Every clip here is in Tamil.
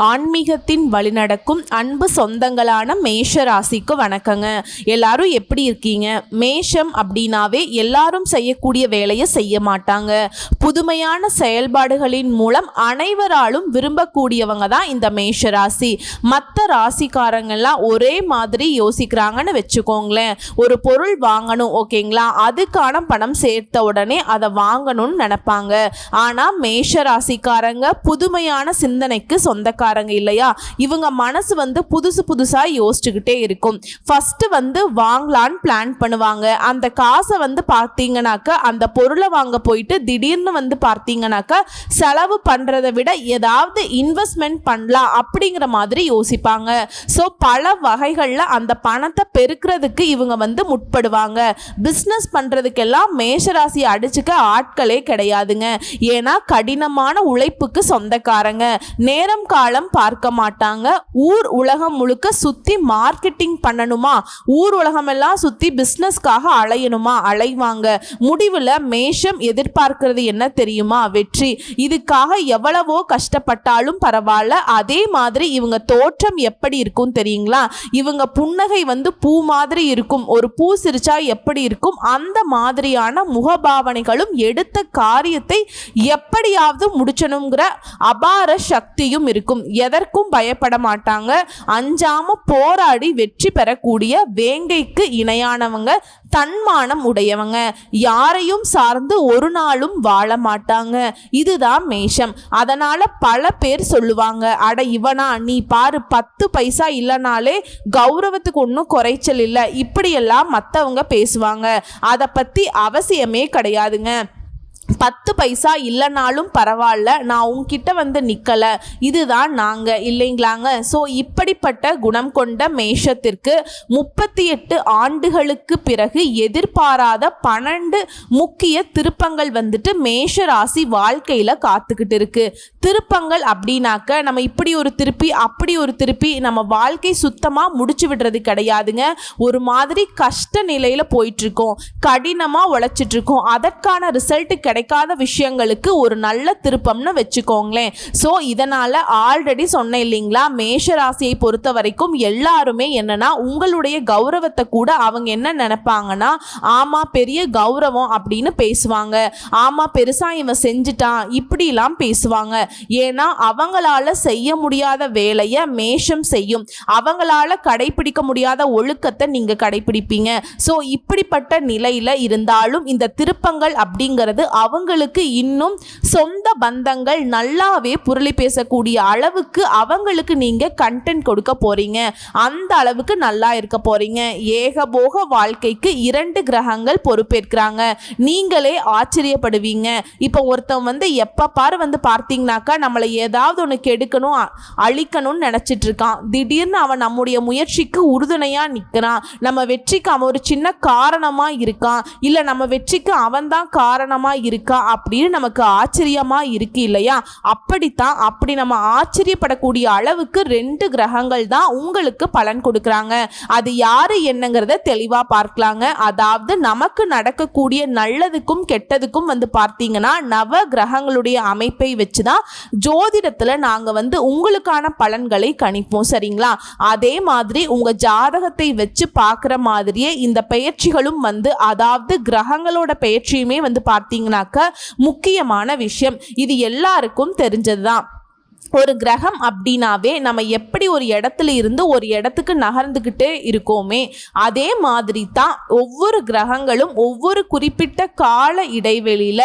ஆன்மீகத்தின் வழிநடக்கும் அன்பு சொந்தங்களான மேஷ ராசிக்கு வணக்கங்க. எல்லாரும் எப்படி இருக்கீங்க? மேஷம் அப்படின்னாவே எல்லாரும் செய்யக்கூடிய வேலையை செய்ய மாட்டாங்க. புதுமையான செயல்பாடுகளின் மூலம் அனைவராலும் விரும்பக்கூடியவங்க தான் இந்த மேஷ ராசி. மற்ற ராசிக்காரங்கெல்லாம் ஒரே மாதிரி யோசிக்கிறாங்கன்னு வச்சுக்கோங்களேன். ஒரு பொருள் வாங்கணும், ஓகேங்களா, அதுக்கான பணம் சேர்த்த உடனே அதை வாங்கணும்னு நினைப்பாங்க. ஆனால் மேஷ ராசிக்காரங்க புதுமையான சிந்தனைக்கு சொந்தக்காரங்க இல்லையா? இவங்க மனசு புதுசா யோசிச்சுக்கிட்டே இருக்கும். ஃபர்ஸ்ட் வாங்கலான்னு பிளான் பண்ணுவாங்க. அந்த காசை பார்த்தீங்கன்னாக்க அந்த பொருளை வாங்க போயிட்டு திடீர்னு பார்த்தீங்கன்னாக்க செலவு பண்றதை விட ஏதாவது இன்வெஸ்ட்மெண்ட் பண்ணலாம் அப்படிங்கிற மாதிரி யோசிப்பாங்க. ஸோ பல வகைகளில் அந்த பணத்தை பெருக்கிறதுக்கு இவங்க முற்படுவாங்க. பிஸ்னஸ் பண்றதுக்கெல்லாம் மேஷராசி அடிச்சுக்க ஆட்களே கிடையாதுங்க. ஏன்னா கடினமான உழைப்புக்கு சொந்தக்காரங்க. நேரம் காலம் பார்க்க மாட்டாங்க. ஊர் உலகம் முழுக்க சுத்தி மார்க்கெட்டிங் பண்ணணுமா, ஊர் உலகம் எல்லாம் சுத்தி பிசினஸ்க்காக அலையணுமா, அலைவாங்க. முடிவுல மேஷம் எதிர்பார்க்கிறது என்ன தெரியுமா? வெற்றி. இதுக்காக எவ்வளவோ கஷ்டப்பட்டாலும் பரவாயில்ல. அதே மாதிரி இவங்க தோற்றம் எப்படி இருக்கும் தெரியுங்களா? இவங்க புன்னகை பூ மாதிரி இருக்கும். ஒரு பூ சிரிச்சா எப்படி இருக்கும் அந்த மாதிரியான முகபாவனைகளும் எடுத்த காரியத்தை எப்படியாவது முடிச்சணுங்கிற அபார சக்தியும் இருக்கும். எதற்கும் பயப்பட மாட்டாங்க. அஞ்சாம போராடி வெற்றி பெறக்கூடிய வேங்கைக்கு இணையானவங்க. தன்மானம் உடையவங்க. யாரையும் சார்ந்து ஒரு நாளும் வாழ மாட்டாங்க. இதுதான் மேஷம். அதனால பல பேர் சொல்லுவாங்க, அட இவனா, நீ பாரு 10 பைசா இல்லைனாலே கௌரவத்துக்கு ஒன்றும் குறைச்சல் இல்லை, இப்படியெல்லாம் மற்றவங்க பேசுவாங்க. அதை பற்றி அவசியமே கிடையாதுங்க. 10 பைசா இல்லைனாலும் பரவாயில்ல, நான் உங்ககிட்ட நிற்கல, இதுதான் நாங்கள் இல்லைங்களாங்க. ஸோ இப்படிப்பட்ட குணம் கொண்ட மேஷத்திற்கு 38 ஆண்டுகளுக்கு பிறகு எதிர்பாராத 12 முக்கிய திருப்பங்கள் மேஷ ராசி வாழ்க்கையில் காத்துக்கிட்டு இருக்கு. திருப்பங்கள் அப்படின்னாக்க நம்ம இப்படி ஒரு திருப்பி அப்படி ஒரு திருப்பி நம்ம வாழ்க்கை சுத்தமாக முடிச்சு விடுறது கிடையாதுங்க. ஒரு மாதிரி கஷ்ட நிலையில் போயிட்டுருக்கோம், கடினமாக உழைச்சிட்ருக்கோம். அதற்கான ரிசல்ட் கிடைக்காத விஷயங்களுக்கு ஒரு நல்ல திருப்பம்னு வச்சுக்கோங்களேன். ஸோ இதனால ஆல்ரெடி சொன்னேன் இல்லைங்களா, மேஷ ராசியை பொறுத்த வரைக்கும் எல்லாருமே என்னன்னா உங்களுடைய கௌரவத்தை கூட அவங்க என்ன நினைப்பாங்கன்னா, ஆமா பெரிய கௌரவம் அப்படின்னு பேசுவாங்க. ஆமா பெருசா இவன் செஞ்சுட்டான் இப்படிலாம் பேசுவாங்க. ஏன்னா அவங்களால செய்ய முடியாத வேலையை மேஷம் செய்யும். அவங்களால கடைபிடிக்க முடியாத ஒழுக்கத்தை நீங்க கடைபிடிப்பீங்க. ஸோ இப்படிப்பட்ட நிலையில இருந்தாலும் இந்த திருப்பங்கள் அப்படிங்கிறது அவங்களுக்கு இன்னும் சொந்த பந்தங்கள் நல்லாவே புரளி பேசக்கூடிய அளவுக்கு அவங்களுக்கு நீங்க கண்டென்ட் கொடுக்க போறீங்க. அந்த அளவுக்கு நல்லா இருக்க போறீங்க. ஏகபோக வாழ்க்கைக்கு 2 கிரகங்கள் பொறுப்பேற்கிறாங்க. நீங்களே ஆச்சரியப்படுவீங்க. இப்போ ஒருத்தன் எப்ப பாரு பார்த்தீங்கன்னாக்கா நம்மளை ஏதாவது ஒன்று கெடுக்கணும் அழிக்கணும்னு நினைச்சிட்டு இருக்கான். திடீர்னு அவன் நம்முடைய முயற்சிக்கு உறுதுணையா நிற்கிறான். நம்ம வெற்றிக்கு அவன் ஒரு சின்ன காரணமா இருக்கான், இல்ல நம்ம வெற்றிக்கு அவன் தான் காரணமா இருக்கா அப்படின்னு நமக்கு ஆச்சரியமா இருக்கு இல்லையா? அப்படித்தான். அப்படி நம்ம ஆச்சரியப்படக்கூடிய அளவுக்கு 2 கிரகங்கள் தான் உங்களுக்கு பலன் கொடுக்கறாங்க. அது யாரு என்னங்கிறத தெளிவா பார்க்கலாங்க. அதாவது நமக்கு நடக்கக்கூடிய நல்லதுக்கும் கெட்டதுக்கும் பார்த்தீங்கன்னா நவ கிரகங்களுடைய அமைப்பை வச்சுதான் ஜோதிடத்துல நாங்க உங்களுக்கான பலன்களை கணிப்போம், சரிங்களா? அதே மாதிரி உங்க ஜாதகத்தை வச்சு பார்க்குற மாதிரியே இந்த பெயர்ச்சிகளும் அதாவது கிரகங்களோட பெயர்ச்சியுமே பார்த்தீங்கன்னாக்க முக்கியமான விஷயம். இது எல்லாருக்கும் தெரிஞ்சதுதான். ஒரு கிரகம் அப்படின்னாவே நம்ம எப்படி ஒரு இடத்துல இருந்து ஒரு இடத்துக்கு நகர்ந்துக்கிட்டே இருக்கோமே, அதே மாதிரி தான் ஒவ்வொரு கிரகங்களும் ஒவ்வொரு குறிப்பிட்ட கால இடைவெளியில்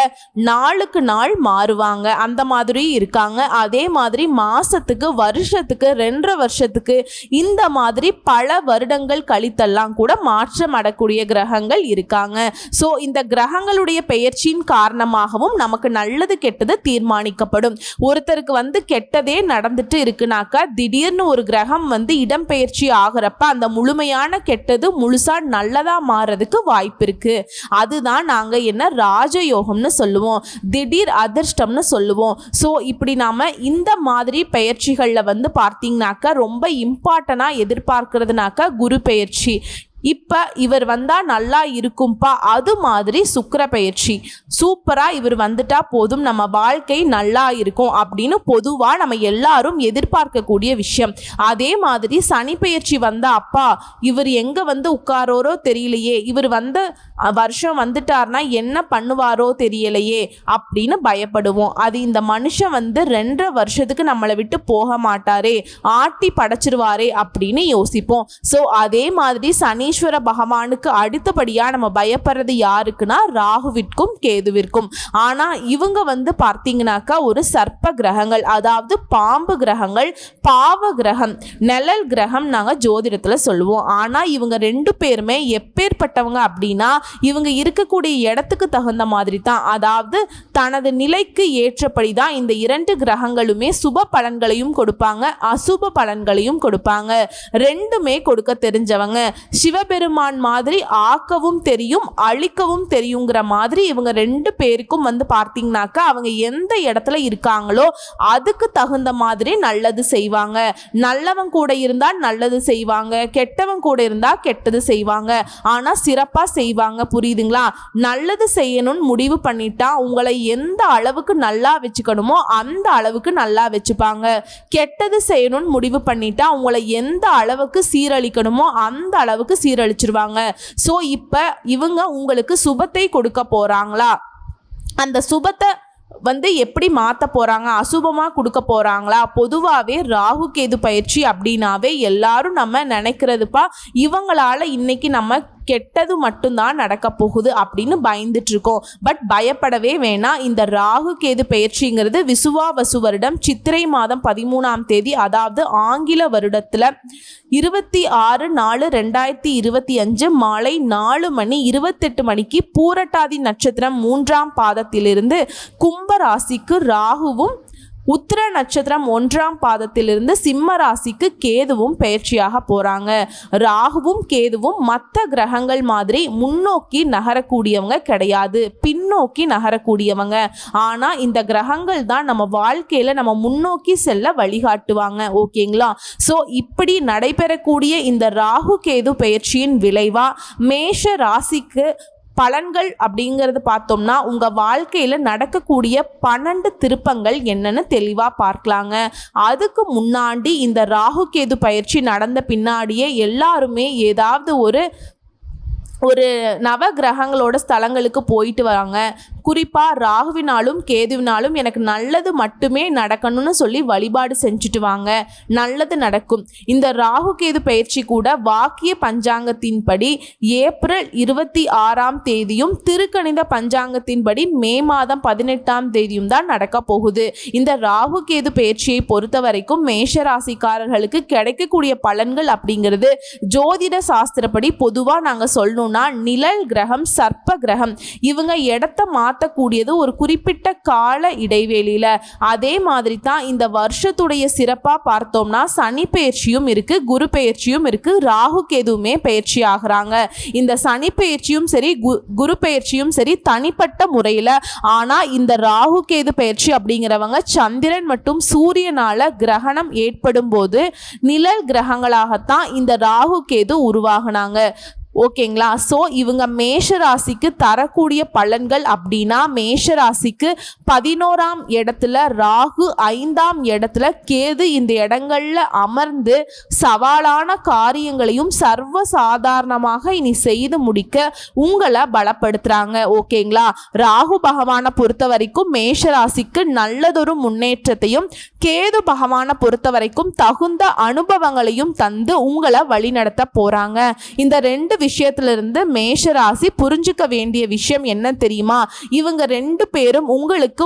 நாளுக்கு நாள் மாறுவாங்க. அந்த மாதிரி இருக்காங்க. அதே மாதிரி மாதத்துக்கு, வருஷத்துக்கு, 2.5 வருஷத்துக்கு, இந்த மாதிரி பல வருடங்கள் கழித்தெல்லாம் கூட மாற்றம் அடக்கூடிய கிரகங்கள் இருக்காங்க. ஸோ இந்த கிரகங்களுடைய பெயர்ச்சியின் காரணமாகவும் நமக்கு நல்லது கெட்டது தீர்மானிக்கப்படும். ஒருத்தருக்கு கெட்டதே நடந்துட்டு இருக்குனாக்கா திடீர்னு ஒரு கிரகம் இடம்பெயர்ச்சி ஆகிறப்ப அந்த முழுமையான கெட்டது முழுசா நல்லதா மாறதுக்கு வாய்ப்பு இருக்கு. அதுதான் நாங்க என்ன ராஜயோகம்னு சொல்லுவோம், திடீர் அதிர்ஷ்டம்னு சொல்லுவோம். ஸோ இப்படி நாம இந்த மாதிரி பெயர்ச்சிகள்ல பார்த்தீங்கன்னாக்கா ரொம்ப இம்பார்ட்டனா எதிர்பார்க்கிறதுனாக்கா குரு பெயர்ச்சி. இப்போ இவர் வந்தா நல்லா இருக்கும்பா, அது மாதிரி சுக்கிர பயிற்சி சூப்பரா இவர் வந்துட்டா போதும், நம்ம வாழ்க்கை நல்லா இருக்கும் அப்படின்னு பொதுவா நம்ம எல்லாரும் எதிர்பார்க்கக்கூடிய விஷயம். அதே மாதிரி சனி பயிற்சி வந்தா அப்பா இவர் எங்க வந்து உட்காரோரோ தெரியலையே, இவர் வந்த வருஷம் வந்துட்டார்னா என்ன பண்ணுவாரோ தெரியலையே அப்படின்னு பயப்படுவோம். அது இந்த மனுஷன் வந்து 2.5 வருஷத்துக்கு நம்மளை விட்டு போக மாட்டாரே, ஆட்டி படைச்சிருவாரே அப்படின்னு யோசிப்போம். ஸோ அதே மாதிரி சனீஸ்வர பகவானுக்கு அடுத்தபடியாக நம்ம பயப்படுறது யாருக்குன்னா ராகுவிற்கும் கேதுவிற்கும். ஆனால் இவங்க வந்து பார்த்தீங்கன்னாக்கா ஒரு சர்ப்ப கிரகங்கள், அதாவது பாம்பு கிரகங்கள், பாவ கிரகம், நிழல் கிரகம் நாங்கள் ஜோதிடத்தில் சொல்லுவோம். ஆனால் இவங்க 2 பேருமே எப்பேற்பட்டவங்க அப்படின்னா இவங்க இருக்கக்கூடிய இடத்துக்கு தகுந்த மாதிரி தான், அதாவது தனது நிலைக்கு ஏற்றபடி தான் இந்த 2 கிரகங்களுமே சுப பலன்களையும் கொடுப்பாங்க, அசுப பலன்களையும் கொடுப்பாங்க. 2மே கொடுக்க தெரிஞ்சவங்க. சிவபெருமான் மாதிரி ஆக்கவும் தெரியும் அழிக்கவும் தெரியுங்கிற மாதிரி இவங்க 2 பேருக்கும் வந்து பார்த்தீங்கன்னாக்கா அவங்க எந்த இடத்துல இருக்காங்களோ அதுக்கு தகுந்த மாதிரி நல்லது செய்வாங்க. நல்லவன் கூட இருந்தால் நல்லது செய்வாங்க, கெட்டவன் கூட இருந்தால் கெட்டது செய்வாங்க. ஆனால் சிறப்பாக செய்வாங்க. புரியுதுங்களா? நல்லது செய்யணும்னு முடிவு பண்ணிட்டா உங்களை எந்த அளவுக்கு நல்லா வச்சுக்கணுமோ அந்த அளவுக்கு நல்லா வச்சுப்பாங்க. கெட்டது செய்யணும்னு முடிவு பண்ணிட்டா உங்களை எந்த அளவுக்கு சீரழிக்கணுமோ அந்த அளவுக்கு சீரழிச்சிருவாங்க. ஸோ இப்போ இவங்க உங்களுக்கு சுபத்தை கொடுக்க போறாங்களா, அந்த சுபத்தை வந்து எப்படி மாற்ற போகிறாங்க, அசுபமாக கொடுக்க போகிறாங்களா? பொதுவாகவே ராகு கேது பயிற்சி அப்படின்னாவே எல்லாரும் நம்ம நினைக்கிறதுப்பா இவங்களால இன்னைக்கு நம்ம கெட்டது மட்டும்தான் நடக்க போகுது அப்படின்னு பயந்துட்டு இருக்கோம். பட் பயப்படவே வேணாம். இந்த ராகு கேது பயிற்சிங்கிறது விசுவாவசு வருடம் சித்திரை மாதம் 13ஆம் தேதி, அதாவது ஆங்கில வருடத்தில் 26/4/2025 மாலை 4:28 பூரட்டாதி நட்சத்திரம் 3ஆம் பாதத்திலிருந்து கும்ப ராசிக்கு ராகுவும், உத்திர நட்சத்திரம் 1ஆம் பாதத்திலிருந்து சிம்ம ராசிக்கு கேதுவும் பயிற்சியாக போகிறாங்க. ராகுவும் கேதுவும் மற்ற கிரகங்கள் மாதிரி முன்னோக்கி நகரக்கூடியவங்க கிடையாது, பின்னோக்கி நகரக்கூடியவங்க. ஆனால் இந்த கிரகங்கள் தான் நம்ம வாழ்க்கையில் நம்ம முன்னோக்கி செல்ல வழிகாட்டுவாங்க. ஓகேங்களா? ஸோ இப்படி நடைபெறக்கூடிய இந்த ராகு கேது பயிற்சியின் விளைவாக மேஷ ராசிக்கு பலன்கள் அப்படிங்கிறது பார்த்தோம்னா உங்கள் வாழ்க்கையில் நடக்கக்கூடிய 12 திருப்பங்கள் என்னன்னு தெளிவாக பார்க்கலாங்க. அதுக்கு முன்னாடி இந்த ராகு கேது பயிற்சி நடந்த பின்னாடியே எல்லாருமே ஏதாவது ஒரு நவ கிரகங்களோட ஸ்தலங்களுக்கு போயிட்டு வராங்க. குறிப்பாக ராகுவினாலும் கேதுவினாலும் எனக்கு நல்லது மட்டுமே நடக்கணும்னு சொல்லி வழிபாடு செஞ்சுட்டு வாங்க, நல்லது நடக்கும். இந்த ராகு கேது பயிற்சி கூட வாக்கிய பஞ்சாங்கத்தின்படி ஏப்ரல் 26ஆம் தேதியும் திருக்கணித பஞ்சாங்கத்தின்படி மே மாதம் 18ஆம் தேதியும் தான் நடக்க போகுது. இந்த ராகு கேது பயிற்சியை பொறுத்த வரைக்கும் மேஷராசிக்காரர்களுக்கு கிடைக்கக்கூடிய பலன்கள் அப்படிங்கிறது ஜோதிட சாஸ்திரப்படி பொதுவாக நாங்கள் சொல்லணும்னா நிழல் கிரகம், சர்ப்ப கிரகம் இவங்க இடத்த மாற்றக்கூடியது ஒரு குறிப்பிட்ட கால இடைவெளியில். அதே மாதிரி தான் இந்த வருஷத்துடைய சிறப்பாக பார்த்தோம்னா சனி பயிற்சியும் இருக்குது, குரு பயிற்சியும் இருக்குது, ராகு கேதுவுமே பயிற்சி ஆகிறாங்க. இந்த சனி பயிற்சியும் சரி குரு பயிற்சியும் சரி தனிப்பட்ட முறையில். ஆனால் இந்த ராகு கேது பயிற்சி அப்படிங்கிறவங்க சந்திரன் மற்றும் சூரியனால கிரகணம் ஏற்படும் போது நிழல் கிரகங்களாகத்தான் இந்த ராகு கேது உருவாகினாங்க. ஓகேங்களா? ஸோ இவங்க மேஷ ராசிக்கு தரக்கூடிய பலன்கள் அப்படின்னா மேஷ ராசிக்கு 11ஆம் இடத்துல ராகு, 5ஆம் இடத்துல கேது இந்த இடங்கள்ல அமர்ந்து சவாலான காரியங்களையும் சர்வ சாதாரணமாக இனி செய்து முடிக்க உங்களை பலப்படுத்துறாங்க. ஓகேங்களா? ராகு பகவானை பொறுத்த வரைக்கும் மேஷ ராசிக்கு நல்லதொரு முன்னேற்றத்தையும், கேது பகவானை பொறுத்த வரைக்கும் தகுந்த அனுபவங்களையும் தந்து உங்களை வழிநடத்த போறாங்க. இந்த 2 விஷயத்திலிருந்து மேஷராசி புரிஞ்சுக்க வேண்டிய விஷயம் என்ன தெரியுமா? இவங்க 2 பேரும் உங்களுக்கு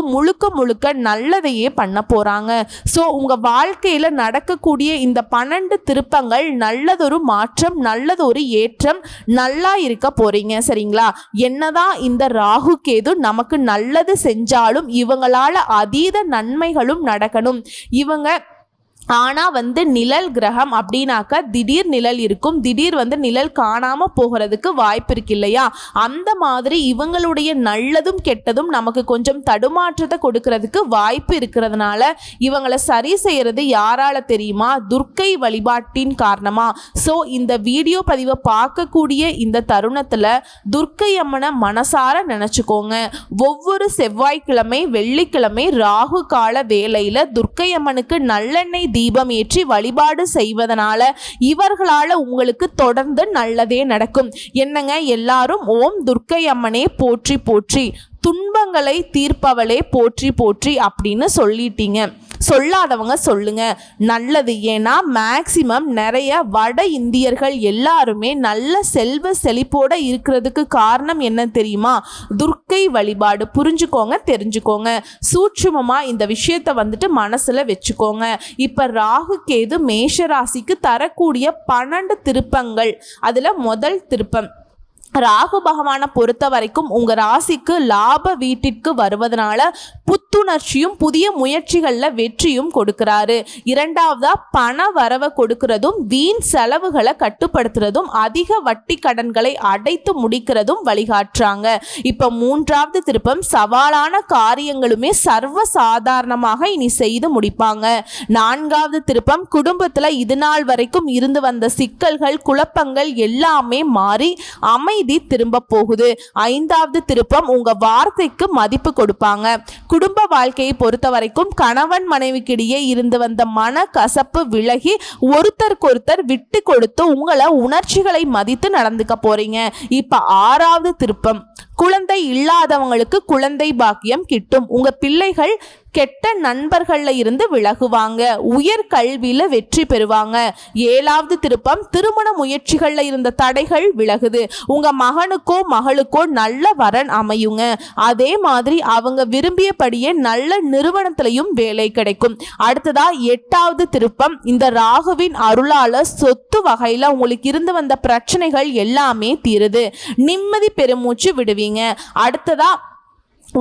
முழுக்க நல்லதையே பண்ண போறாங்க. ஸோ உங்க வாழ்க்கையில நடக்கக்கூடிய இந்த 12 திருப்பங்கள் நல்லதொரு மாற்றம், நல்லதொரு ஏற்றம், நல்லா இருக்க போறீங்க. சரிங்களா? என்னதான் இந்த ராகு கேது நமக்கு நல்லது செஞ்சாலும் இவங்களால அதீத நன்மைகளும் நடக்கணும். இவங்க ஆனால் வந்து நிழல் கிரகம் அப்படின்னாக்கா திடீர் நிழல் இருக்கும், திடீர் வந்து நிழல் காணாமல் போகிறதுக்கு வாய்ப்பு இருக்கு இல்லையா? அந்த மாதிரி இவங்களுடைய நல்லதும் கெட்டதும் நமக்கு கொஞ்சம் தடுமாற்றத்தை கொடுக்கறதுக்கு வாய்ப்பு இருக்கிறதுனால இவங்களை சரி செய்கிறது யாரால தெரியுமா? துர்க்கை வழிபாட்டின் காரணமா. ஸோ இந்த வீடியோ பதிவை பார்க்கக்கூடிய இந்த தருணத்தில் துர்க்கை அம்மனை மனசார நினச்சிக்கோங்க. ஒவ்வொரு செவ்வாய்க்கிழமை வெள்ளிக்கிழமை ராகு கால வேளையில் துர்க்கை அம்மனுக்கு நல்லெண்ணெய் தீபம் ஏற்றி வழிபாடு செய்வதனால இவர்களால உங்களுக்கு தொடர்ந்து நல்லதே நடக்கும். என்னங்க எல்லாரும் ஓம் துர்க்கை அம்மனே போற்றி போற்றி, துன்பங்களை தீர்ப்பவளே போற்றி போற்றி அப்படின்னு சொல்லிட்டீங்க. சொல்லாதவங்க சொல்லுங்க, நல்லது. ஏன்னா மேக்சிமம் நிறைய வட இந்தியர்கள் எல்லாருமே நல்ல செல்வ செழிப்போட இருக்கிறதுக்கு காரணம் என்ன தெரியுமா? துர்க்கை வழிபாடு. புரிஞ்சுக்கோங்க, தெரிஞ்சுக்கோங்க. சூட்சுமமா இந்த விஷயத்தை வந்துட்டு மனசுல வச்சுக்கோங்க. இப்ப ராகு கேது மேஷராசிக்கு தரக்கூடிய 12 திருப்பங்கள், அதுல முதல் திருப்பம் ராகு பகவானை பொறுத்த வரைக்கும் உங்க ராசிக்கு லாப வீட்டிற்கு வருவதனால புத்துணர்ச்சியும் புதிய முயற்சிகளில் வெற்றியும் கொடுக்கிறாரு. இரண்டாவதா பண வரவை கொடுக்கிறதும் வீண் செலவுகளை கட்டுப்படுத்துறதும் அதிக வட்டி கடன்களை அடைத்து முடிக்கிறதும் வழிகாட்டுறாங்க. இப்ப மூன்றாவது திருப்பம் சவாலான காரியங்களுமே சர்வ சாதாரணமாக இனி செய்து முடிப்பாங்க. நான்காவது திருப்பம் குடும்பத்துல இது நாள் வரைக்கும் இருந்து வந்த சிக்கல்கள் குழப்பங்கள் எல்லாமே மாறி திரும்ப போகுது. ஐந்தாவது திருப்பம் உங்க வார்த்தைக்கு மதிப்பு கொடுப்பாங்க. குடும்ப வாழ்க்கையை பொறுத்த வரைக்கும் கணவன் மனைவிக்கிடையே இருந்து வந்த மன கசப்பு விலகி ஒருத்தருக்கொருத்தர் விட்டு கொடுத்து உங்களை உணர்ச்சிகளை மதித்து நடந்துக்க போறீங்க. இப்ப ஆறாவது திருப்பம் குழந்தை இல்லாதவங்களுக்கு குழந்தை பாக்கியம் கிட்டும். உங்க பிள்ளைகள் கெட்ட நண்பர்கள்ல இருந்து விலகுவாங்க. உயர் கல்வியில வெற்றி பெறுவாங்க. ஏழாவது திருப்பம் திருமண முயற்சிகள்ல இருந்த தடைகள் விலகுது. உங்க மகனுக்கோ மகளுக்கோ நல்ல வரன் அமையுங்க. அதே மாதிரி அவங்க விரும்பியபடியே நல்ல நிறுவனத்திலையும் வேலை கிடைக்கும். அடுத்ததா எட்டாவது திருப்பம் இந்த ராகுவின் அருளால சொத்து வகையில உங்களுக்கு இருந்து வந்த பிரச்சனைகள் எல்லாமே தீருது. நிம்மதி பெருமூச்சு விடுவீங்க. அடுத்ததா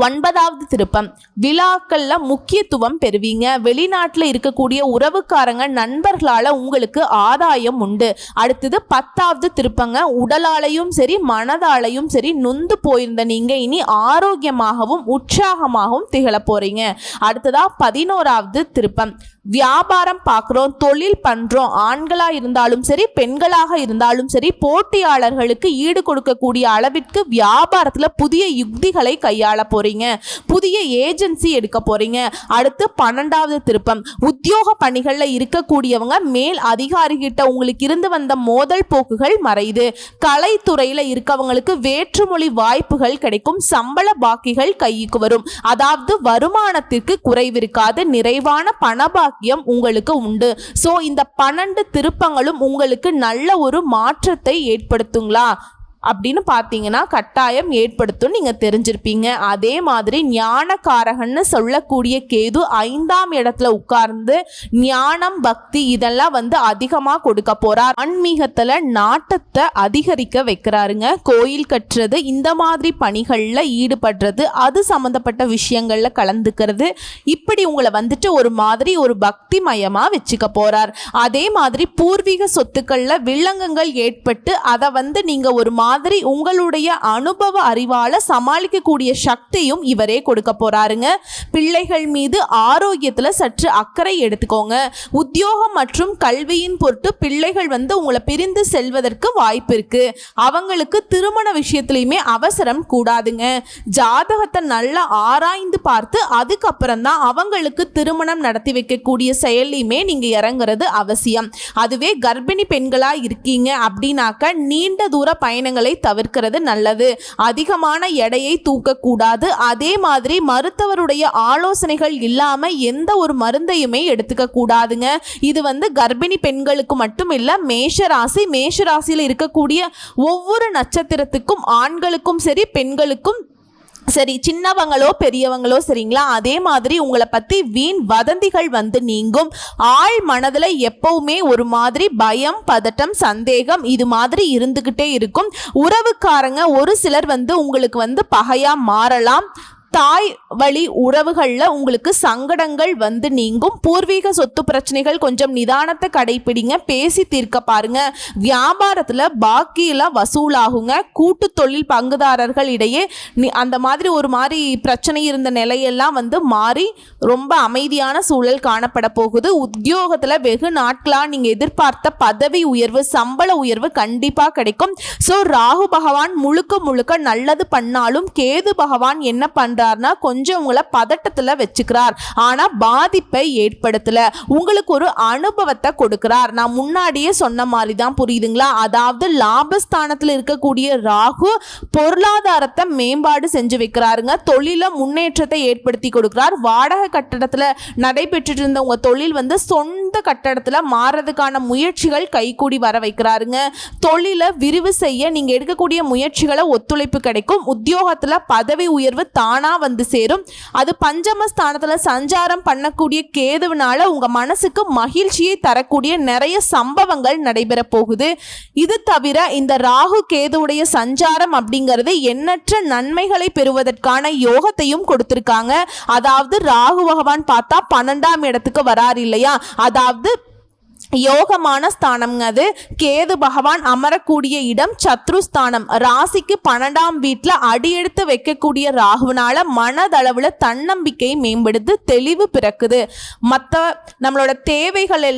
ஒன்பதாவது திருப்பம் விழாக்கள்ல முக்கியத்துவம் பெறுவீங்க. வெளிநாட்டில் இருக்கக்கூடிய உறவுக்காரங்க நண்பர்களால உங்களுக்கு ஆதாயம் உண்டு. அடுத்தது பத்தாவது திருப்பங்க உடலாலையும் சரி மனதாலையும் சரி நொந்து போயிருந்த நீங்க இனி ஆரோக்கியமாகவும் உற்சாகமாகவும் திகழ போறீங்க. அடுத்ததா 11வது திருப்பம் வியாபாரம் பார்க்குறோம், தொழில் பண்ணுறோம், ஆண்களாக இருந்தாலும் சரி பெண்களாக இருந்தாலும் சரி போட்டியாளர்களுக்கு ஈடு கொடுக்கக்கூடிய அளவிற்கு வியாபாரத்தில் புதிய யுக்திகளை கையாள போறீங்க. புதிய ஏஜென்சி எடுக்க போறீங்க. அடுத்து 12வது திருப்பம் உத்தியோக பணிகளில் இருக்கக்கூடியவங்க மேல் அதிகாரிகிட்ட உங்களுக்கு இருந்து வந்த மோதல் போக்குகள் மறையுது. கலைத்துறையில் இருக்கவங்களுக்கு வேற்றுமொழி வாய்ப்புகள் கிடைக்கும். சம்பள பாக்கிகள் கைக்கு வரும். அதாவது வருமானத்திற்கு குறைவிருக்காது. நிறைவான பண உங்களுக்கு உண்டு. சோ இந்த 12 திருப்பங்களும் உங்களுக்கு நல்ல ஒரு மாற்றத்தை ஏற்படுத்துங்களா அப்படின்னு பார்த்தீங்கன்னா கட்டாயம் ஏற்படுத்தும், நீங்க தெரிஞ்சிருப்பீங்க. அதே மாதிரி ஞானகாரகன்னு சொல்லக்கூடிய கேது 5ஆம் இடத்துல உட்கார்ந்து ஞானம் பக்தி இதெல்லாம் வந்து அதிகமா கொடுக்க போறார். ஆன்மீகத்துல நாட்டத்தை அதிகரிக்க வைக்கிறாருங்க. கோயில் கட்டுறது, இந்த மாதிரி பணிகள்ல ஈடுபடுறது, அது சம்பந்தப்பட்ட விஷயங்கள்ல கலந்துக்கிறது, இப்படி உங்களை வந்துட்டு ஒரு மாதிரி ஒரு பக்தி மயமா வச்சுக்க போறார். அதே மாதிரி பூர்வீக சொத்துக்கள்ல வில்லங்கங்கள் ஏற்பட்டு அதை வந்து நீங்க ஒரு மாதிரி உங்களுடைய அனுபவ அறிவால சமாளிக்கக்கூடிய சக்தியும் இவரே கொடுக்க போறாருங்க. பிள்ளைகள் மீது ஆரோக்கியத்துல சற்று அக்கறை எடுத்துக்கோங்க. உத்தியோகம் மற்றும் கல்வியின் பொருட்டு பிள்ளைகள் வந்து உங்களை பிரிந்து செல்வதற்கு வாய்ப்பு இருக்கு. அவங்களுக்கு திருமண விஷயத்திலையுமே அவசரம் கூடாதுங்க. ஜாதகத்தை நல்லா ஆராய்ந்து பார்த்து அதுக்கப்புறம் தான் அவங்களுக்கு திருமணம் நடத்தி வைக்கக்கூடிய செயலையுமே நீங்க இறங்குறது அவசியம். அதுவே கர்ப்பிணி பெண்களா இருக்கீங்க அப்படின்னாக்க நீண்ட தூர பயணங்களை தவிர்க்கிறது நல்லது. அதிகமான எடையை தூக்கக்கூடாது. அதே மாதிரி மருத்துவருடைய ஆலோசனைகள் இல்லாம எந்த ஒரு மருந்தையுமே எடுத்துக்க கூடாதுங்க. இது வந்து கர்ப்பிணி பெண்களுக்கு மட்டும் இல்ல, மேஷராசியில் இருக்கக்கூடிய ஒவ்வொரு நட்சத்திரத்துக்கும் ஆண்களுக்கும் சரி பெண்களுக்கும் சரி, சின்னவங்களோ பெரியவங்களோ சரிங்களா. அதே மாதிரி உங்களை பத்தி வீண் வதந்திகள் வந்து நீங்கும். ஆள் மனதில் எப்பவுமே ஒரு மாதிரி பயம் பதட்டம் சந்தேகம் இது மாதிரி இருந்துகிட்டே இருக்கும். உறவுக்காரங்க ஒரு சிலர் வந்து உங்களுக்கு வந்து பகையா மாறலாம். தாய் வழி உறவுகள்ல உங்களுக்கு சங்கடங்கள் வந்து நீங்கும். பூர்வீக சொத்து பிரச்சனைகள் கொஞ்சம் நிதானத்தை கடைபிடிங்க, பேசி தீர்க்க பாருங்க. வியாபாரத்துல பாக்கியெல்லாம் வசூலாகுங்க. கூட்டு தொழில் பங்குதாரர்கள் இடையே அந்த மாதிரி ஒரு மாதிரி பிரச்சனை இருந்த நிலையெல்லாம் வந்து மாறி ரொம்ப அமைதியான சூழல் காணப்பட போகுது. உத்தியோகத்துல வெகு நாட்களா நீங்க எதிர்பார்த்த பதவி உயர்வு, சம்பள உயர்வு கண்டிப்பா கிடைக்கும். ஸோ ராகு பகவான் முழுக்க நல்லது பண்ணாலும் கேது பகவான் என்ன பண்றாருன்னா கொஞ்சம் உங்களை பதட்டத்துல வச்சுக்கிறார். ஆனா பாதிப்பை ஏற்படுத்தல, உங்களுக்கு ஒரு அனுபவத்தை கொடுக்கிறார். நான் முன்னாடியே சொன்ன மாதிரி தான், புரியுதுங்களா? அதாவது லாபஸ்தானத்தில் இருக்கக்கூடிய ராகு பொருளாதாரத்தை மேம்பாடு செஞ்சு வைக்கிறாருங்க. தொழில முன்னேற்றத்தை ஏற்படுத்தி கொடுக்கிறார். வாடகை கட்டடத்துல நடைபெற்று இருந்த உங்க தொழில் வந்து சொந்த கட்டடத்துல மாறதுக்கான முயற்சிகள் கைகூடி வர வைக்கிறாருங்க. தொழில விரிவு செய்ய நீங்க எடுக்கக்கூடிய முயற்சிகளை ஒத்துழைப்பு கிடைக்கும். உத்தியோகத்துல பதவி உயர்வு தானா வந்து சேரும். அது பஞ்சமஸ்தானத்துல சஞ்சாரம் பண்ணக்கூடிய கேதுவினால உங்க மனசுக்கு மகிழ்ச்சியை தரக்கூடிய நிறைய சம்பவங்கள் நடைபெற போகுது. இது தவிர இந்த ராகு கேதுவுடைய சஞ்சாரம் அப்படிங்கிறது எண்ணற்ற நன்மைகளை பெறுவதற்கான யோகத்தையும் கொடுத்திருக்காங்க. அதாவது ராகு பகவான் பார்த்தா 12ஆம் இடத்துக்கு வரார் இல்லையா, அதாவது யோகமான ஸ்தானம்ங்க. அது கேது பகவான் அமரக்கூடிய இடம் சத்ருஸ்தானம். ராசிக்கு 12ஆம் வீட்டில் அடியெடுத்து வைக்கக்கூடிய ராகுனால மனதளவுல தன்னம்பிக்கை மேம்படுது, தெளிவு பிறக்குது. மற்ற நம்மளோட தேவைகள்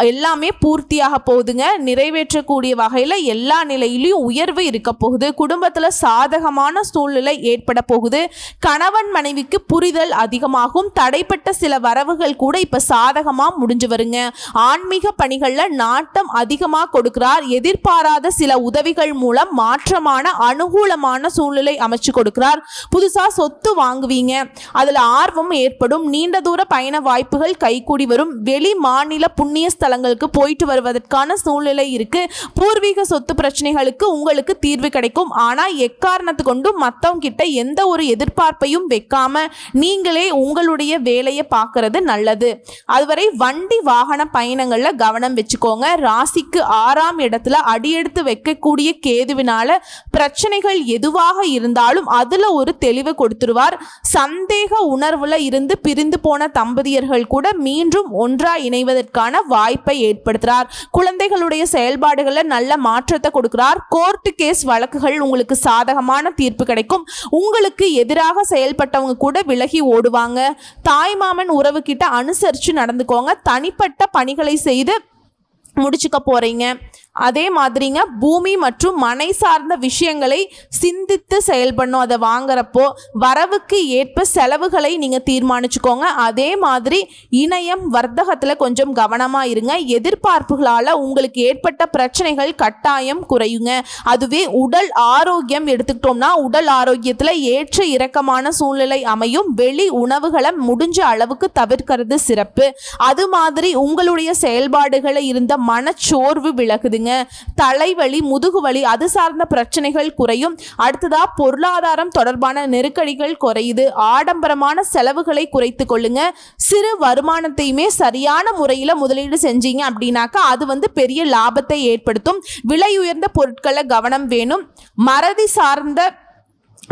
எல்லாமே பூர்த்தியாக போகுதுங்க. நிறைவேற்றக்கூடிய வகையில் எல்லா நிலையிலையும் உயர்வு இருக்க போகுது. குடும்பத்தில் சாதகமான சூழ்நிலை ஏற்பட போகுது. கணவன் மனைவிக்கு புரிதல் அதிகமாகும். தடைப்பட்ட சில வரவுகள் கூட இப்போ சாதகமாக முடிஞ்சு வருங்க. ஆன்மீக பணிகளில் நாட்டம் அதிகமாக கொடுக்கிறார். எதிர்பாராத சில உதவிகள் மூலம் மாற்றமான அனுகூலமான சூழ்நிலை அமைச்சு கொடுக்கிறார். புதுசாக சொத்து வாங்குவீங்க, அதில் ஆர்வம் ஏற்படும். நீண்ட தூர பயண வாய்ப்புகள் கைகூடி வரும். வெளி மாநில புண்ணிய ஸ்தலங்களுக்கு போயிட்டு வருவதற்கான சூழ்நிலை இருக்கு. பூர்வீக சொத்து பிரச்சனைகளுக்கு உங்களுக்கு தீர்வு கிடைக்கும். ஆனா எக்காரணத்து கொண்டும் மத்தவங்க கிட்ட எந்த ஒரு எதிர்பார்ப்பையும் வைக்காம நீங்களே உங்களுடைய வேலையை பார்க்கறது நல்லது. அதுவரை வண்டி வாகன பயணங்கள்ல கவனம் வச்சுக்கோங்க. ராசிக்கு 6ஆம் இடத்துல அடியெடுத்து வைக்கக்கூடிய கேதுவினால பிரச்சனைகள் எதுவாக இருந்தாலும் அதுல ஒரு தெளிவு கொடுத்துருவார். சந்தேக உணர்வுல இருந்து பிரிந்து போன தம்பதியர்கள் கூட மீண்டும் ஒன்றா இணைவதற்கான வாய்ப்பை ஏற்படுத்துறார். குழந்தைகளுடைய செயல்பாடுகளில் நல்ல மாற்றத்தை கொடுக்கிறார். கோர்ட் கேஸ் வழக்குகள் உங்களுக்கு சாதகமான தீர்ப்பு கிடைக்கும். உங்களுக்கு எதிராக செயல்பட்டவங்க கூட விலகி ஓடுவாங்க. தாய்மாமன் உறவு கிட்ட அனுசரித்து நடந்துக்கோங்க. தனிப்பட்ட பணிகளை செய்து முடிச்சுக்க போறீங்க. அதே மாதிரிங்க பூமி மற்றும் மனை சார்ந்த விஷயங்களை சிந்தித்து செயல்படணும். அதை வாங்குறப்போ வரவுக்கு ஏற்ப செலவுகளை நீங்கள் தீர்மானிச்சுக்கோங்க. அதே மாதிரி இணையம் வர்த்தகத்தில் கொஞ்சம் கவனமாக இருங்க. எதிர்பார்ப்புகளால் உங்களுக்கு ஏற்பட்ட பிரச்சனைகள் கட்டாயம் குறையுங்க. அதுவே உடல் ஆரோக்கியம் எடுத்துக்கிட்டோம்னா உடல் ஆரோக்கியத்தில் ஏற்ற இறக்கமான சூழ்நிலை அமையும். வெளி உணவுகளை முடிஞ்ச அளவுக்கு தவிர்க்கிறது சிறப்பு. அது மாதிரி உங்களுடைய செயல்பாடுகளை இருந்த மனச்சோர்வு விலகுதுங்க. தலைவலி, முதுகுவலி அது சார்ந்த பிரச்சனைகள் குறையும். அடுத்ததா பொருளாதாரம் தொடர்பான நெருக்கடிகள் குறையுது. ஆடம்பரமான செலவுகளை குறைத்து கொள்ளுங்க. சிறு வருமானத்தையுமே சரியான முறையில் முதலீடு செஞ்சீங்க அப்படின்னாக்கா அது பெரிய லாபத்தை ஏற்படுத்தும். விலை உயர்ந்த பொருட்களை கவனம் வேணும். மறதி சார்ந்த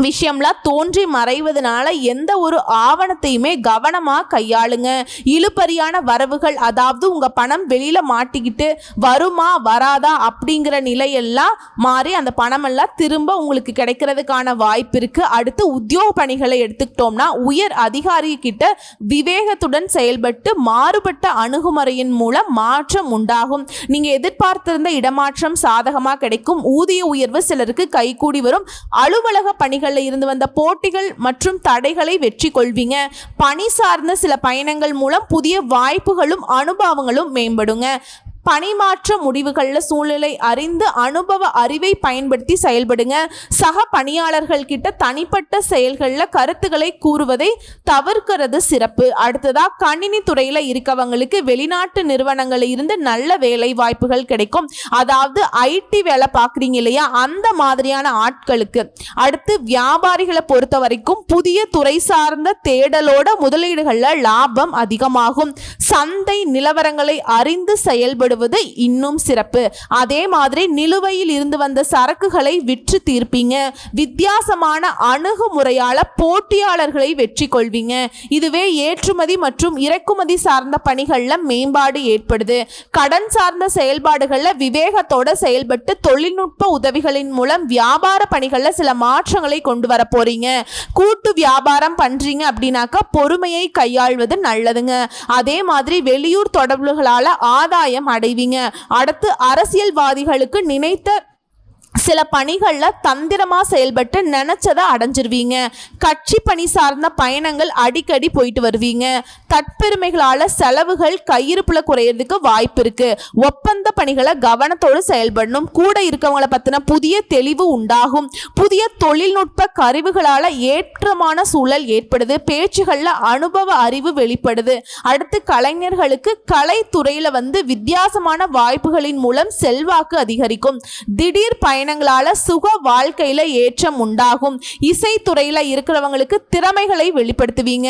விஷயம்லாம் தோன்றி மறைவதனால எந்த ஒரு ஆவணத்தையுமே கவனமாக கையாளுங்க. இழுபறியான வரவுகள், அதாவது உங்கள் பணம் வெளியில் மாட்டிக்கிட்டு வருமா வராதா அப்படிங்கிற நிலையெல்லாம் மாறி அந்த பணமெல்லாம் திரும்ப உங்களுக்கு கிடைக்கிறதுக்கான வாய்ப்பு இருக்குது. அடுத்து உத்தியோக பணிகளை எடுத்துக்கிட்டோம்னா உயர் அதிகாரிகிட்ட விவேகத்துடன் செயல்பட்டு மாறுபட்ட அணுகுமுறையின் மூலம் மாற்றம் உண்டாகும். நீங்கள் எதிர்பார்த்திருந்த இடமாற்றம் சாதகமாக கிடைக்கும். ஊதிய உயர்வு சிலருக்கு கைகூடி வரும். அலுவலக பணிகள் இருந்து வந்த போட்டிகள் மற்றும் தடைகளை வெற்றி கொள்வீங்க. பணி சார்ந்த சில பயணங்கள் மூலம் புதிய வாய்ப்புகளும் அனுபவங்களும் மேம்படுங்க. பணிமாற்ற முடிவுகளில் சூழ்நிலை அறிந்து அனுபவ அறிவை பயன்படுத்தி செயல்படுங்க. சக பணியாளர்கள் கிட்ட தனிப்பட்ட செயல்களில் கருத்துக்களை கூறுவதை தவிர்க்கிறது சிறப்பு. அடுத்ததா கணினி துறையில் இருக்கவங்களுக்கு வெளிநாட்டு நிறுவனங்களில் இருந்து நல்ல வேலை வாய்ப்புகள் கிடைக்கும். அதாவது ஐடி வேலை பார்க்குறீங்க இல்லையா, அந்த மாதிரியான ஆட்களுக்கு. அடுத்து வியாபாரிகளை பொறுத்த வரைக்கும் புதிய துறை சார்ந்த தேடலோட முதலீடுகளில் லாபம் அதிகமாகும். சந்தை நிலவரங்களை அறிந்து செயல்படுவது பெறுவது இன்னும் சிறப்பு. அதே மாதிரி நிலுவையில் இருந்து வந்த சரக்குகளை விற்று தீர்ப்பீங்க. வித்தியாசமான அணுகுமுறையால போட்டியாளர்களை வெற்றி கொள்வீங்க. இதுவே ஏற்றுமதி மற்றும் இறக்குமதி சார்ந்த பணிகள்ல மேம்பாடு ஏற்படுது. கடன் சார்ந்த செயல்பாடுகள்ல விவேகத்தோட செயல்பட்டு தொழில்நுட்ப உதவிகளின் மூலம் வியாபார பணிகள்ல சில மாற்றங்களை கொண்டு வர போறீங்க. கூட்டு வியாபாரம் பண்றீங்க அப்படின்னாக்கா பொறுமையை கையாள்வது நல்லதுங்க. அதே மாதிரி வெளியூர் தொடர்புகளால ஆதாயம் அடைவீங்க. அடுத்து அரசியல்வாதிகளுக்கு நினைத்த சில பணிகளில் தந்திரமாக செயல்பட்டு நினச்சதை அடைஞ்சிருவீங்க. கட்சி பணி சார்ந்த பயணங்கள் அடிக்கடி போயிட்டு வருவீங்க. தற்பெருமைகளால் செலவுகள் கையிருப்புல குறையிறதுக்கு வாய்ப்பு இருக்கு. ஒப்பந்த பணிகளை கவனத்தோடு செயல்படணும். கூட இருக்கவங்களை பற்றின புதிய தெளிவு உண்டாகும். புதிய தொழில்நுட்ப கருவிகளால் ஏற்றமான சூழல் ஏற்படுது. பேச்சுகளில் அனுபவ அறிவு வெளிப்படுது. அடுத்து கலைஞர்களுக்கு கலைத்துறையில் வித்தியாசமான வாய்ப்புகளின் மூலம் செல்வாக்கு அதிகரிக்கும். திடீர் பயணங்களால சுக வாழ்க்கையில ஏற்றம் உண்டாகும். இசைத்துறையில இருக்கிறவங்களுக்கு திறமைகளை வெளிப்படுத்துவீங்க.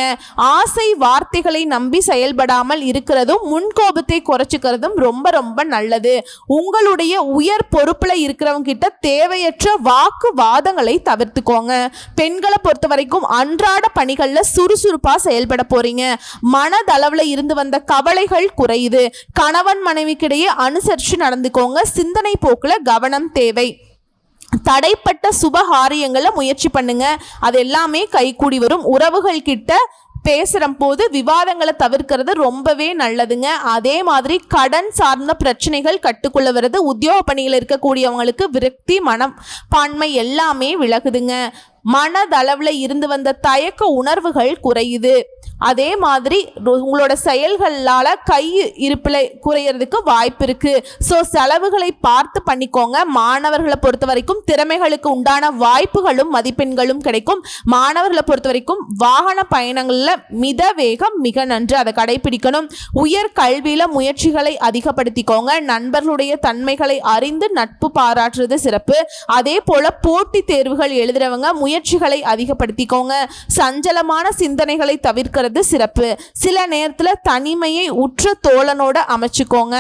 ஆசை வார்த்தைகளை நம்பி செயல்படாமல் இருக்கிறதும் முன்கோபத்தை குறைச்சிக்கிறதும் ரொம்ப ரொம்ப நல்லது. உங்களுடைய உயர் பொறுப்புல இருக்கிறவங்க கிட்ட தேவையற்ற வாக்குவாதங்களை தவிர்த்துக்கோங்க. பெண்களை பொறுத்த வரைக்கும் அன்றாட பணிகள்ல சுறுசுறுப்பா செயல்பட போறீங்க. மனதளவுல இருந்து வந்த கவலைகள் குறையுது. கணவன் மனைவிக்கிடையே அனுசரித்து நடந்துக்கோங்க. சிந்தனை போக்குல கவனம் தேவை. தடைப்பட்ட சுபகாரியங்களை முயற்சி பண்ணுங்க. அது எல்லாமே கைகூடி வரும். உறவுகள் கிட்ட பேசுகிற போது விவாதங்களை தவிர்க்கிறது ரொம்பவே நல்லதுங்க. அதே மாதிரி கடன் சார்ந்த பிரச்சனைகள் கட்டுக்குள்ள வருது. உத்தியோக பணியில் இருக்கக்கூடியவங்களுக்கு விரக்தி மனப்பான்மை எல்லாமே விலகுதுங்க. மனதளவில் இருந்து வந்த தயக்க உணர்வுகள் குறையுது. அதே மாதிரி உங்களோட செயல்களால் கை இருப்பில் குறையிறதுக்கு வாய்ப்பு இருக்குது. ஸோ செலவுகளை பார்த்து பண்ணிக்கோங்க. மாணவர்களை பொறுத்த வரைக்கும் திறமைகளுக்கு உண்டான வாய்ப்புகளும் மதிப்பெண்களும் கிடைக்கும். மாணவர்களை பொறுத்த வரைக்கும் வாகன பயணங்களில் மித வேகம் மிக நன்று, அதை கடைபிடிக்கணும். உயர் கல்வியில் முயற்சிகளை அதிகப்படுத்திக்கோங்க. நண்பர்களுடைய தன்மைகளை அறிந்து நட்பு பாராட்டுறது சிறப்பு. அதே போல் போட்டித் தேர்வுகள் எழுதுறவங்க முயற்சிகளை அதிகப்படுத்திக்கோங்க. சஞ்சலமான சிந்தனைகளை தவிர்க்கிறது சிறப்பு. சில நேரத்தில் தனிமையை உற்ற தோழனோட அமைச்சுக்கோங்க.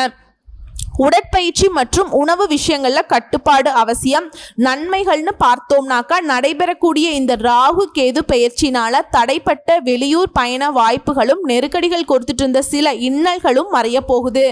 உடற்பயிற்சி மற்றும் உணவு விஷயங்கள்ல கட்டுப்பாடு அவசியம். நன்மைகள்னு பார்த்தோம்னாக்கா நடைபெறக்கூடிய இந்த ராகு கேது பெயர்ச்சினால தடைப்பட்ட வெளியூர் பயண வாய்ப்புகளும் நெருக்கடிகள் கொடுத்துட்டு இருந்த சில இன்னல்களும் மறைய போகுது.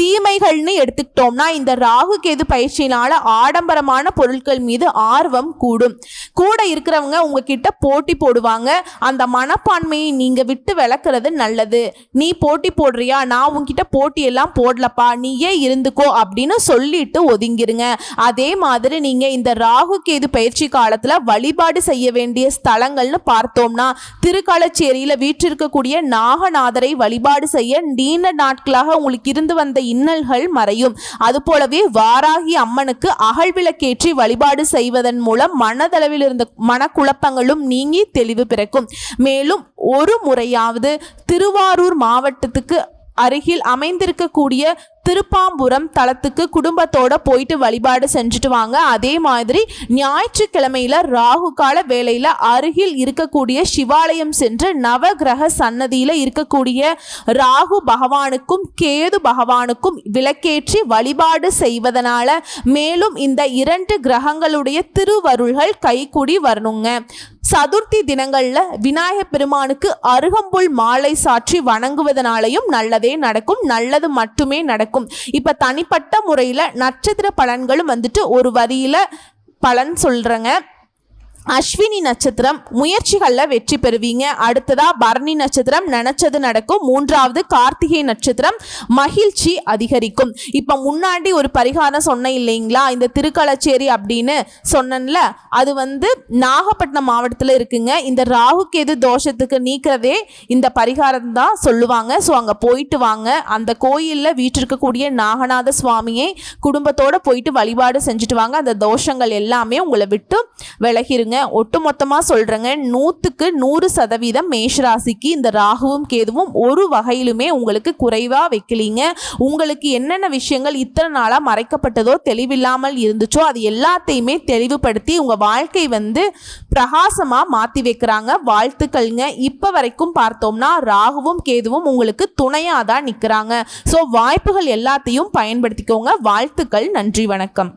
தீமைகள்னு எடுத்துக்கிட்டோம்னா இந்த ராகு கேது பயிற்சினால ஆடம்பரமான பொருட்கள் மீது ஆர்வம் கூடும். கூட இருக்கிறவங்க உங்ககிட்ட போட்டி போடுவாங்க. அந்த மனப்பான்மையை நீங்க விட்டு விளக்குறது நல்லது. நீ போட்டி போடுறியா, நான் உங்ககிட்ட போட்டி எல்லாம் போடலப்பா, நீயே இருந்து அப்படின்னு சொல்லிட்டு ஒதுங்கிருங்க. அதே மாதிரி நீங்க இந்த ராகு கேது பயிற்சி காலத்துல வழிபாடு செய்ய வேண்டிய ஸ்தலங்கள்னு பார்த்தோம்னா திருக்காலச்சேரியில வீற்றிருக்கக்கூடிய நாகநாதரை வழிபாடு செய்ய நீண்ட நாட்களாக உங்களுக்கு இருந்து வந்த இன்னல்கள் மறையும். அது போலவே வாராகி அம்மனுக்கு அகழ்விளக்கேற்றி வழிபாடு செய்வதன் மூலம் மனதளவில் இருந்த மனக்குழப்பங்களும் நீங்கி தெளிவு பிறக்கும். மேலும் ஒரு முறையாவது திருவாரூர் மாவட்டத்துக்கு அருகில் அமைந்திருக்கக்கூடிய திருப்பாம்புரம் தலத்துக்கு குடும்பத்தோட போயிட்டு வழிபாடு செஞ்சுட்டு வாங்க. அதே மாதிரி ஞாயிற்றுக்கிழமையில ராகு கால வேளையில அருகில் இருக்கக்கூடிய சிவாலயம் சென்று நவகிரக சன்னதியில இருக்கக்கூடிய ராகு பகவானுக்கும் கேது பகவானுக்கும் விளக்கேற்றி வழிபாடு செய்வதனால மேலும் இந்த இரண்டு கிரகங்களுடைய திருவருள்கள் கைகூடி வரணுங்க. சதுர்த்தி தினங்கள்ல விநாயகப் பெருமானுக்கு அருகம்புல் மாலை சாற்றி வணங்குவதனாலையும் நல்லதே நடக்கும், நல்லது மட்டுமே நடக்கும். இப்ப தனிப்பட்ட முறையில நட்சத்திர பலன்களும் ஒரு வரியில பலன் சொல்றேங்க. அஸ்வினி நட்சத்திரம் முயற்சிகளில் வெற்றி பெறுவீங்க. அடுத்ததா பரணி நட்சத்திரம் நினைச்சது நடக்கும். மூன்றாவது கார்த்திகை நட்சத்திரம் மகிழ்ச்சி அதிகரிக்கும். இப்போ முன்னாடி ஒரு பரிகாரம் சொன்ன இல்லைங்களா, இந்த திருக்காலச்சேரி அப்படின்னு சொன்னேன்ல, அது நாகப்பட்டினம் மாவட்டத்தில் இருக்குங்க. இந்த ராகு கேது தோஷத்துக்கு நீக்கிறதே இந்த பரிகாரம் தான் சொல்லுவாங்க. ஸோ அங்கே போயிட்டு வாங்க. அந்த கோயிலில் வீற்றிருக்கக்கூடிய நாகநாத சுவாமியை குடும்பத்தோடு போயிட்டு வழிபாடு செஞ்சுட்டு வாங்க. அந்த தோஷங்கள் எல்லாமே உங்களை விட்டு விலகிருங்க. வாழ்த்துக்கள்ங்க. ஒட்டுமொத்தமாக சொல்கிறேங்க, 100% மேஷராசிக்கு இந்த ராகுவும் கேதுவும் ஒரு வகையிலுமே உங்களுக்கு குறைவாக வைக்கலீங்க. உங்களுக்கு என்னென்ன விஷயங்கள் இத்தனை நாளாக மறைக்கப்பட்டதோ தெளிவில்லாமல் இருந்துச்சோ அது எல்லாத்தையுமே தெளிவுபடுத்தி உங்கள் வாழ்க்கை பிரகாசமாக மாற்றி வைக்கிறாங்க. வாழ்த்துக்கள்ங்க. இப்போ வரைக்கும் பார்த்தோம்னா ராகுவும் கேதுவும் உங்களுக்கு துணையாக தான் நிற்கிறாங்க. ஸோ வாய்ப்புகள் எல்லாத்தையும் பயன்படுத்திக்கோங்க. வாழ்த்துக்கள். நன்றி, வணக்கம்.